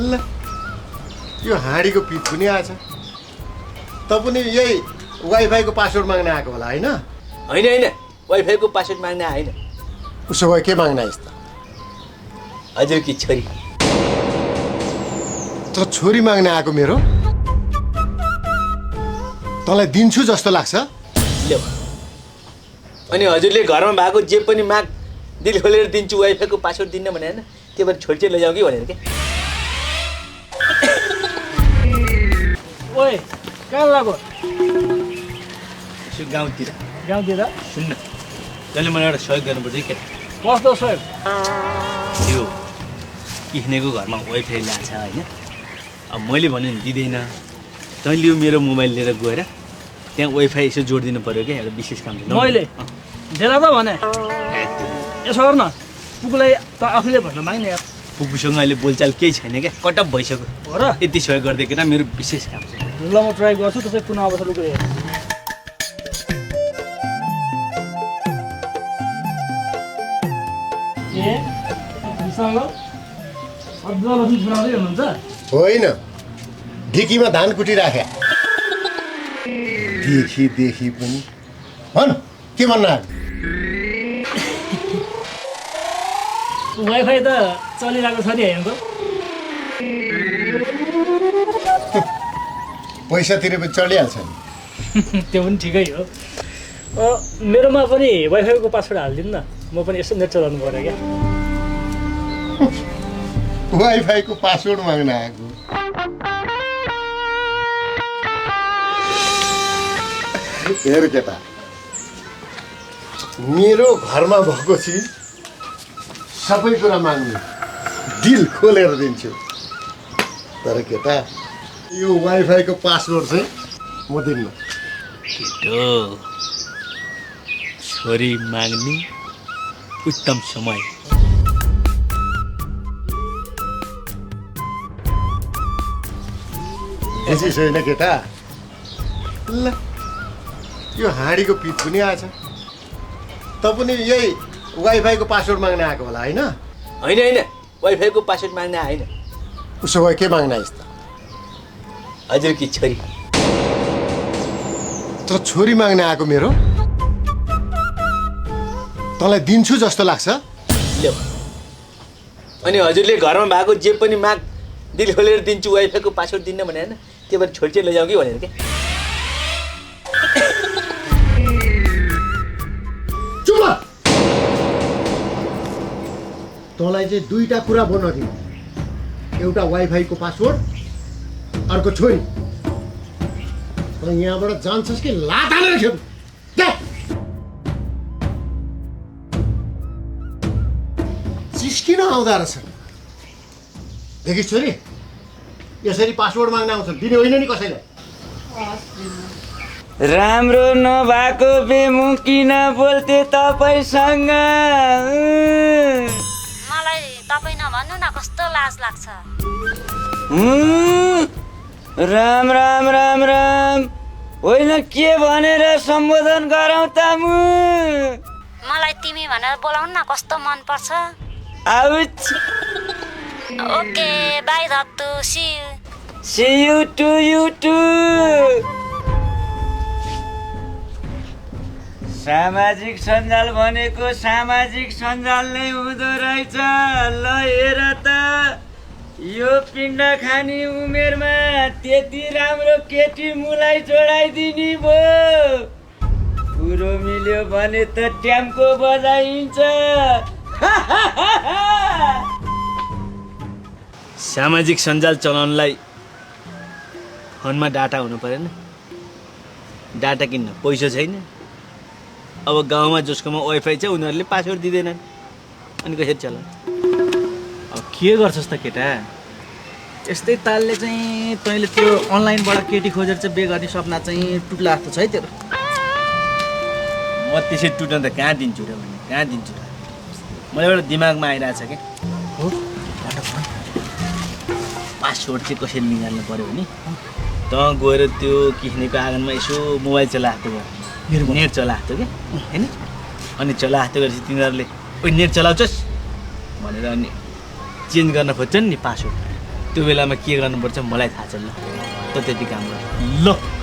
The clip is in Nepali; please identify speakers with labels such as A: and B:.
A: ल यो हाँडीको पिच पनि आएछ त पनि यही वाइफाईको पासवर्ड माग्न आएको होला होइन
B: होइन वाइफाईको पासवर्ड माग्न आएन
A: उसो भए के माग्न आइस् त
B: हजुरकी छोरी
A: त छोरी माग्न आएको मेरो तँलाई दिन्छु जस्तो लाग्छ
B: ल्याऊ अनि हजुरले घरमा भएको जे पनि माग दिल खोलेर दिन्छु वाइफाईको पासवर्ड दिन्न भने होइन त्यो भएर छोरी चाहिँ लैजाउँ कि भनेर के
C: ओए कहाँ लाग्यो
B: गाउँतिर सुन्न तैँले मलाई एउटा सहयोग गर्नुपर्छ कि केटा
C: कस्तो सहयोग
B: त्यो किनेको घरमा वाइफाई ल्याएको छ होइन अब मैले भने नि दिँदैन तैँले यो मेरो मोबाइल लिएर गएर त्यहाँ वाइफाई यसो जोडिदिनु पऱ्यो क्या एउटा विशेष काम
C: मैले देला त भने यसो गर न पुगलाई त आफूले भन्न माग्ने यार
B: पुगुसँग अहिले बोलचाल केही छैन क्या कटअप भइसक्यो
C: हो र
B: यति सहयोग गरिदिएको केटा मेरो विशेष काम छ
C: ल म ट्राई गर्छु त्यसै पुनः अवसर गएर
A: होइन ढिकीमा धान कुटिराखे देखि पनि भन के भन्न आएको
C: वाइफाई त चलिरहेको छ नि होइन त
A: पैसा तिरेपछि चलिहाल्छ नि
C: त्यो पनि ठिकै हो मेरोमा पनि वाइफाईको पासवर्ड हालिदिनु न म पनि यसो नेट चलाउनु पऱ्यो क्या
A: वाइफाईको पासवर्ड माग्न आएको हेर केटा मेरो घरमा भएको चिज सबै कुरा माग्नु दिल खोलेर दिन्छु तर केटा यो वाइफाईको पासवर्ड चाहिँ म दिन्न
B: केटो छोरी माग्ने उत्तम समय
A: बुझिस् होइन केटा ल यो हाँडीको पिच पनि आएछ त पनि यही वाइफाईको पासवर्ड माग्न आएको होला होइन
B: होइन वाइफाईको पासवर्ड माग्न आएन
A: उसो भए के माग्न आइस् त
B: हजुरकी छोरी
A: त छोरी माग्न आएको मेरो तँलाई दिन्छु जस्तो लाग्छ
B: ल्याऊ अनि हजुरले घरमा भएको जे पनि माग दिल खोलेर दिन्छु वाइफाईको पासवर्ड दिन्न भने होइन त्यो भएर छोरी चाहिँ लैजाउँ कि भनेर के
A: चुप तँलाई चाहिँ दुईटा कुरा भन्न दिनु एउटा वाइफाईको पासवर्ड अर्को छोरी त यहाँबाट जान्छस् कि लात हालेर खेल चिस्किन आउँदा रहेछ देखिस् छोरी यसरी पासवर्ड माग्न आउँछन् दिने होइन नि कसैलाई
D: राम्रो नभएको बेमु किन बोल्थे तपाईसँग
E: मलाई तपाईँ नभन्नु न कस्तो लाज लाग्छ
D: राम राम राम राम होइन के भनेर सम्बोधन गरौँ त
E: मलाई तिमी भनेर बोलाउनु न कस्तो मन पर्छ
D: आउच
E: ओके बाई धत्तु
D: सी यू टू सामाजिक सञ्जाल भनेको सामाजिक सञ्जाल नै हुँदो रहेछ ल हेर त यो पिण्ड खाने उमेरमा त्यति राम्रो केटी मुलाई जोडाइदिने भयो कुरो मिल्यो भने त ट्याम्को बजाइन्छ
B: सामाजिक सञ्जाल चलाउनलाई फोनमा डाटा हुनु परेन डाटा किन्न पैसा छैन अब गाउँमा जसकोमा वाइफाई छ उनीहरूले पासवर्ड दिँदैनन् अनि कसरी चला
F: अब के गर्छस् त केटा यस्तै तालले चाहिँ तैँले त्यो अनलाइनबाट केटी खोजेर चाहिँ बे गर्ने सपना चाहिँ टुट्ला जस्तो छ है तेरो
B: म त्यसरी टुट्न त कहाँ दिन्छु र भने कहाँ दिन्छु र मलाई एउटा दिमागमा आइरहेछ क्या
F: हो
B: पासवर्ड चाहिँ कसरी निकाल्नु पऱ्यो भने त गएर त्यो किनेको आँगनमा यसो मोबाइल चलाएको थियो नेट चलाएको थियो क्या होइन अनि चलाएको गरेपछि तिनीहरूले ओ नेट चलाउँछस् भनेर अनि चेन्ज गर्न खोज्छन् नि पासवर्ड त्यो बेलामा के गर्नुपर्छ मलाई थाहा छ ल त त्यति काम गर
C: ल